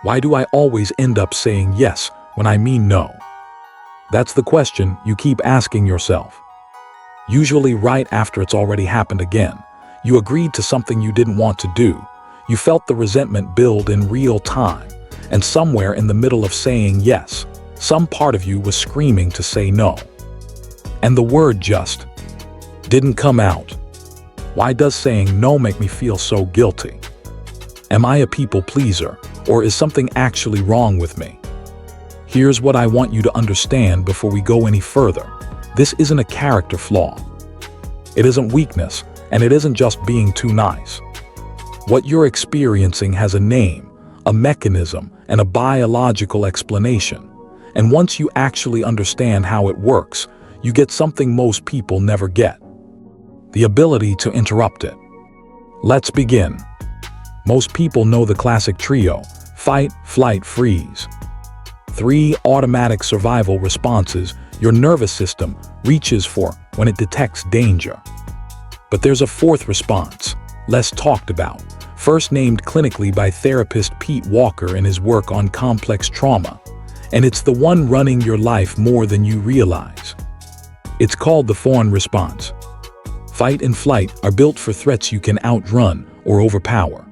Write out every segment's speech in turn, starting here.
Why do I always end up saying yes when I mean no? That's the question you keep asking yourself. Usually right after it's already happened again. You agreed to something you didn't want to do. You felt the resentment build in real time. And somewhere in the middle of saying yes, some part of you was screaming to say no. And the word just didn't come out. Why does saying no make me feel so guilty? Am I a people pleaser, or is something actually wrong with me? Here's what I want you to understand before we go any further. This isn't a character flaw. It isn't weakness, and it isn't just being too nice. What you're experiencing has a name, a mechanism, and a biological explanation. And once you actually understand how it works, you get something most people never get: the ability to interrupt it. Let's begin. Most people know the classic trio: fight, flight, freeze. 3 automatic survival responses your nervous system reaches for when it detects danger. But there's a 4th response, less talked about, first named clinically by therapist Pete Walker in his work on complex trauma, and it's the one running your life more than you realize. It's called the Fawn response. Fight and flight are built for threats you can outrun or overpower.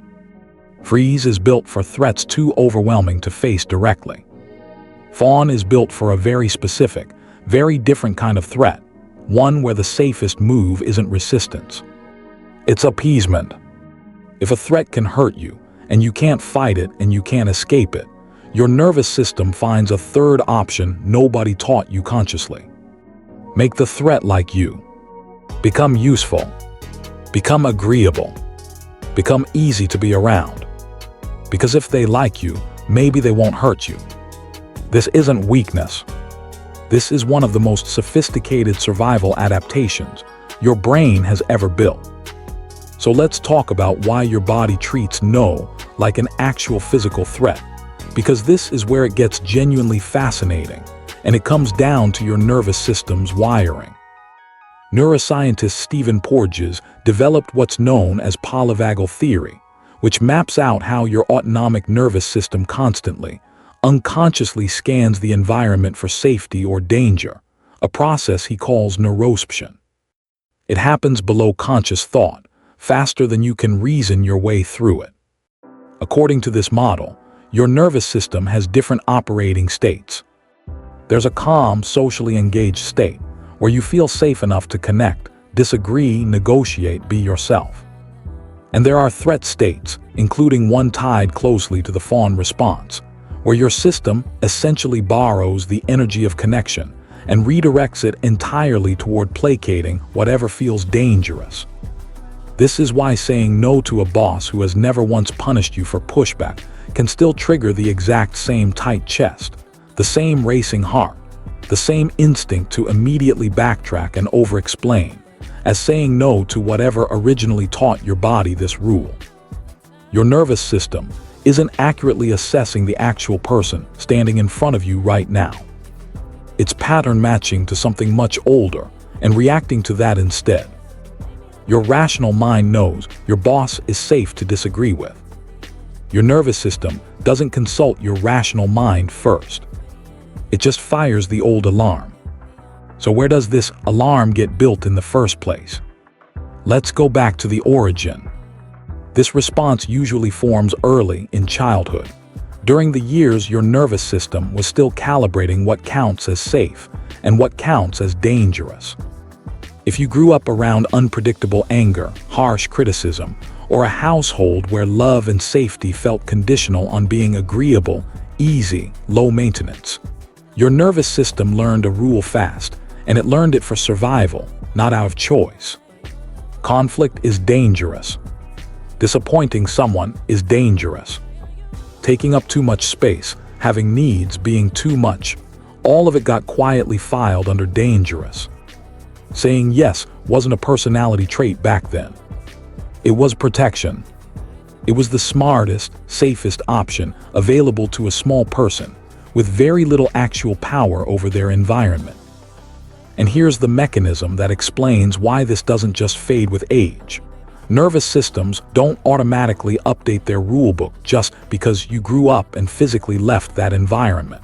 Freeze is built for threats too overwhelming to face directly. Fawn is built for a very specific, very different kind of threat, one where the safest move isn't resistance. It's appeasement. If a threat can hurt you, and you can't fight it and you can't escape it, your nervous system finds a 3rd option nobody taught you consciously. Make the threat like you. Become useful. Become agreeable. Become easy to be around. Because if they like you, maybe they won't hurt you. This isn't weakness. This is one of the most sophisticated survival adaptations your brain has ever built. So let's talk about why your body treats no like an actual physical threat, because this is where it gets genuinely fascinating, and it comes down to your nervous system's wiring. Neuroscientist Stephen Porges developed what's known as Polyvagal Theory, which maps out how your autonomic nervous system constantly, unconsciously scans the environment for safety or danger, a process he calls neuroception. It happens below conscious thought, faster than you can reason your way through it. According to this model, your nervous system has different operating states. There's a calm, socially engaged state, where you feel safe enough to connect, disagree, negotiate, be yourself. And there are threat states, including one tied closely to the fawn response, where your system essentially borrows the energy of connection and redirects it entirely toward placating whatever feels dangerous. This is why saying no to a boss who has never once punished you for pushback can still trigger the exact same tight chest, the same racing heart, the same instinct to immediately backtrack and over-explain, as saying no to whatever originally taught your body this rule. Your nervous system isn't accurately assessing the actual person standing in front of you right now. It's pattern matching to something much older and reacting to that instead. Your rational mind knows your boss is safe to disagree with. Your nervous system doesn't consult your rational mind first. It just fires the old alarm. So where does this alarm get built in the first place? Let's go back to the origin. This response usually forms early in childhood, during the years your nervous system was still calibrating what counts as safe and what counts as dangerous. If you grew up around unpredictable anger, harsh criticism, or a household where love and safety felt conditional on being agreeable, easy, low maintenance, your nervous system learned a rule fast, and it learned it for survival, not out of choice. Conflict is dangerous. Disappointing someone is dangerous. Taking up too much space, having needs being too much, all of it got quietly filed under dangerous. Saying yes wasn't a personality trait back then. It was protection. It was the smartest, safest option available to a small person with very little actual power over their environment. And here's the mechanism that explains why this doesn't just fade with age. Nervous systems don't automatically update their rulebook just because you grew up and physically left that environment.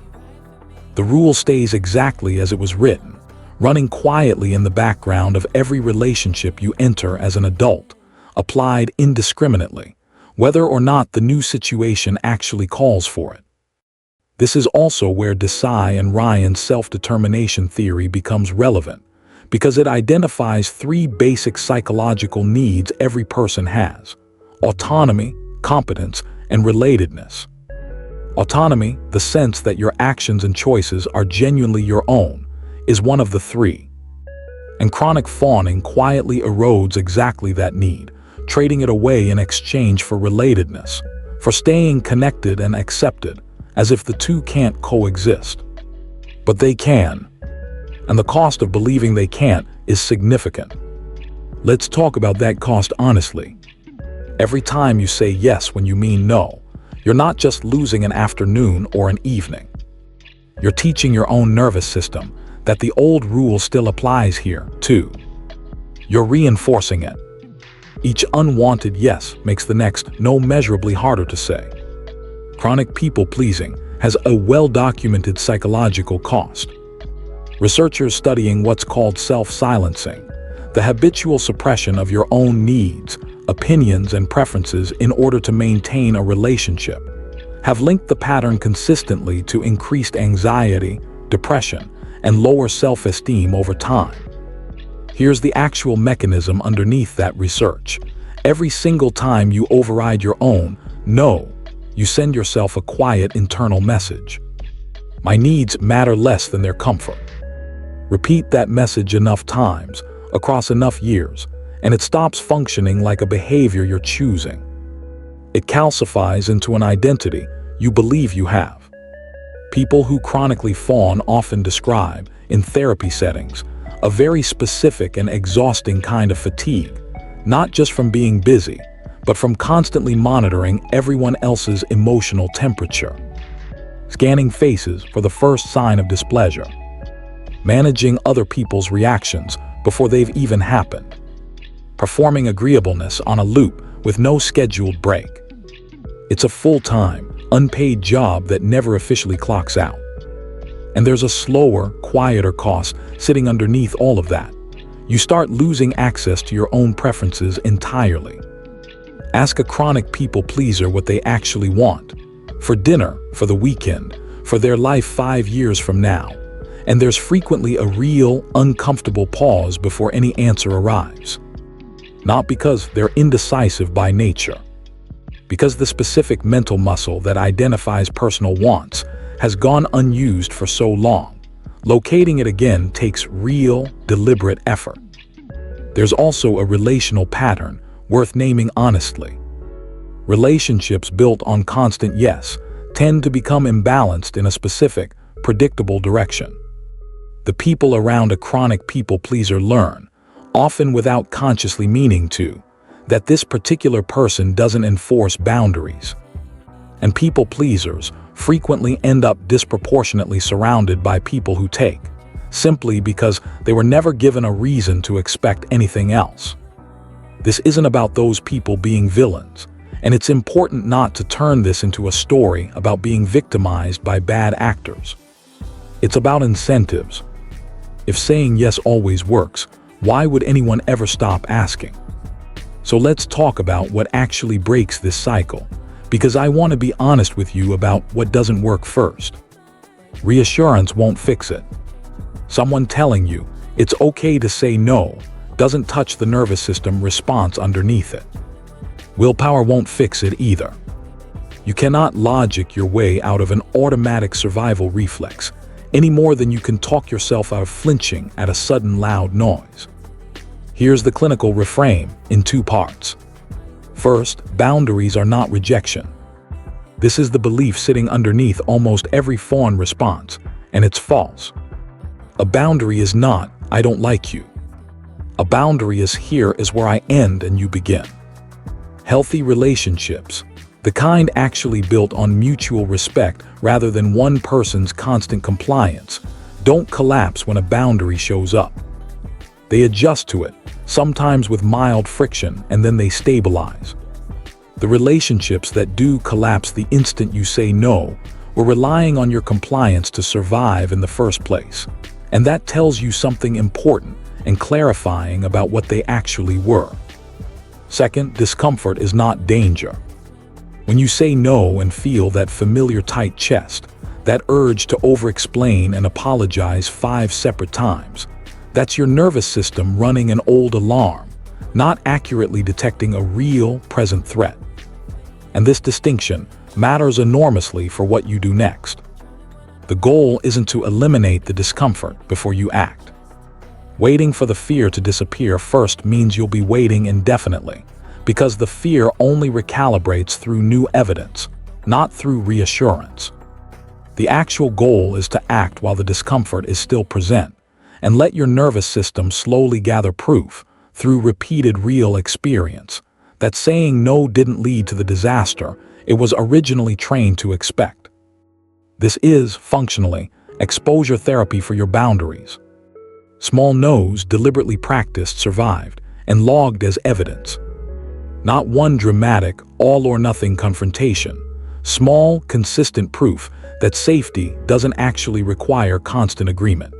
The rule stays exactly as it was written, running quietly in the background of every relationship you enter as an adult, applied indiscriminately, whether or not the new situation actually calls for it. This is also where Desai and Ryan's self-determination theory becomes relevant, because it identifies three basic psychological needs every person has: autonomy, competence, and relatedness. Autonomy, the sense that your actions and choices are genuinely your own, is one of the three. And chronic fawning quietly erodes exactly that need, trading it away in exchange for relatedness, for staying connected and accepted, as if the two can't coexist. But they can. And the cost of believing they can't is significant. Let's talk about that cost honestly. Every time you say yes when you mean no, you're not just losing an afternoon or an evening. You're teaching your own nervous system that the old rule still applies here, too. You're reinforcing it. Each unwanted yes makes the next no measurably harder to say. Chronic people-pleasing has a well-documented psychological cost. Researchers studying what's called self-silencing, the habitual suppression of your own needs, opinions, and preferences in order to maintain a relationship, have linked the pattern consistently to increased anxiety, depression, and lower self-esteem over time. Here's the actual mechanism underneath that research. Every single time you override your own no, you send yourself a quiet internal message. My needs matter less than their comfort. Repeat that message enough times, across enough years, and it stops functioning like a behavior you're choosing. It calcifies into an identity you believe you have. People who chronically fawn often describe, in therapy settings, a very specific and exhausting kind of fatigue, not just from being busy, but from constantly monitoring everyone else's emotional temperature, scanning faces for the first sign of displeasure, managing other people's reactions before they've even happened, performing agreeableness on a loop with no scheduled break. It's a full-time, unpaid job that never officially clocks out. And there's a slower, quieter cost sitting underneath all of that. You start losing access to your own preferences entirely. Ask a chronic people pleaser what they actually want. For dinner, for the weekend, for their life 5 years from now. And there's frequently a real, uncomfortable pause before any answer arrives. Not because they're indecisive by nature. Because the specific mental muscle that identifies personal wants has gone unused for so long. Locating it again takes real, deliberate effort. There's also a relational pattern worth naming honestly. Relationships built on constant yes tend to become imbalanced in a specific, predictable direction. The people around a chronic people pleaser learn, often without consciously meaning to, that this particular person doesn't enforce boundaries. And people pleasers frequently end up disproportionately surrounded by people who take, simply because they were never given a reason to expect anything else. This isn't about those people being villains, and it's important not to turn this into a story about being victimized by bad actors. It's about incentives. If saying yes always works, why would anyone ever stop asking? So let's talk about what actually breaks this cycle, because I want to be honest with you about what doesn't work first. Reassurance won't fix it. Someone telling you it's okay to say no doesn't touch the nervous system response underneath it. Willpower won't fix it either. You cannot logic your way out of an automatic survival reflex, any more than you can talk yourself out of flinching at a sudden loud noise. Here's the clinical reframe in 2 parts. First, boundaries are not rejection. This is the belief sitting underneath almost every fawn response, and it's false. A boundary is not, I don't like you. A boundary is here is where I end and you begin. Healthy relationships, the kind actually built on mutual respect rather than one person's constant compliance, don't collapse when a boundary shows up. They adjust to it, sometimes with mild friction, and then they stabilize. The relationships that do collapse the instant you say no were relying on your compliance to survive in the first place. And that tells you something important and clarifying about what they actually were. Second, discomfort is not danger. When you say no and feel that familiar tight chest, that urge to over-explain and apologize 5 separate times, that's your nervous system running an old alarm, not accurately detecting a real, present threat. And this distinction matters enormously for what you do next. The goal isn't to eliminate the discomfort before you act. Waiting for the fear to disappear first means you'll be waiting indefinitely, because the fear only recalibrates through new evidence, not through reassurance. The actual goal is to act while the discomfort is still present, and let your nervous system slowly gather proof, through repeated real experience, that saying no didn't lead to the disaster it was originally trained to expect. This is, functionally, exposure therapy for your boundaries. Small no's deliberately practiced survived and logged as evidence. Not one dramatic, all-or-nothing confrontation. Small, consistent proof that safety doesn't actually require constant agreement.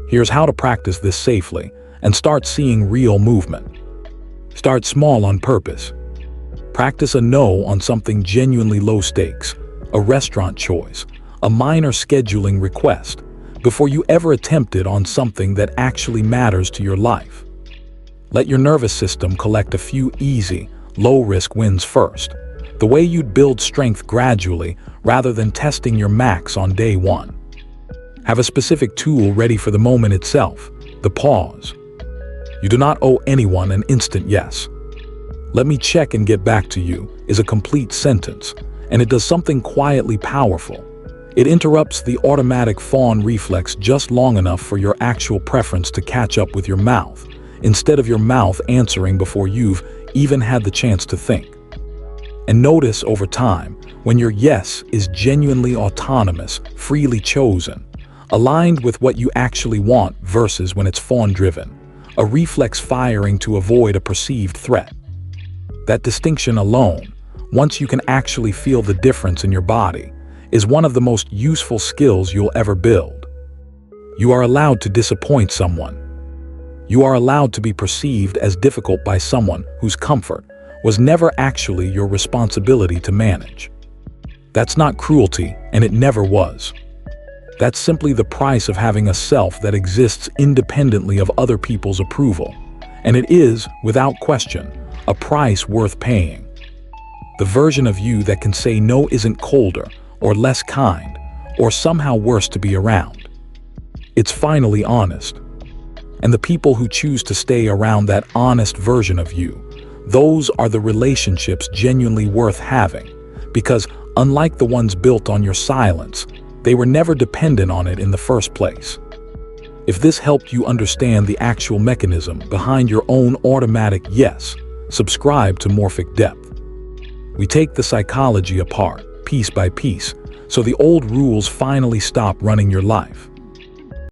Here's how to practice this safely and start seeing real movement. Start small on purpose. Practice a no on something genuinely low stakes, a restaurant choice, a minor scheduling request, before you ever attempt it on something that actually matters to your life. Let your nervous system collect a few easy, low-risk wins first, the way you'd build strength gradually rather than testing your max on day one. Have a specific tool ready for the moment itself, the pause. You do not owe anyone an instant yes. "Let me check and get back to you" is a complete sentence, and it does something quietly powerful. It interrupts the automatic fawn reflex just long enough for your actual preference to catch up with your mouth, instead of your mouth answering before you've even had the chance to think. And notice over time, when your yes is genuinely autonomous, freely chosen, aligned with what you actually want versus when it's fawn-driven, a reflex firing to avoid a perceived threat. That distinction alone, once you can actually feel the difference in your body, is one of the most useful skills you'll ever build. You are allowed to disappoint someone. You are allowed to be perceived as difficult by someone whose comfort was never actually your responsibility to manage. That's not cruelty, and it never was. That's simply the price of having a self that exists independently of other people's approval. And it is, without question, a price worth paying. The version of you that can say no isn't colder, or less kind, or somehow worse to be around. It's finally honest. And the people who choose to stay around that honest version of you, those are the relationships genuinely worth having, because unlike the ones built on your silence, they were never dependent on it in the first place. If this helped you understand the actual mechanism behind your own automatic yes, subscribe to Morphic Depth. We take the psychology apart, piece by piece, so the old rules finally stop running your life.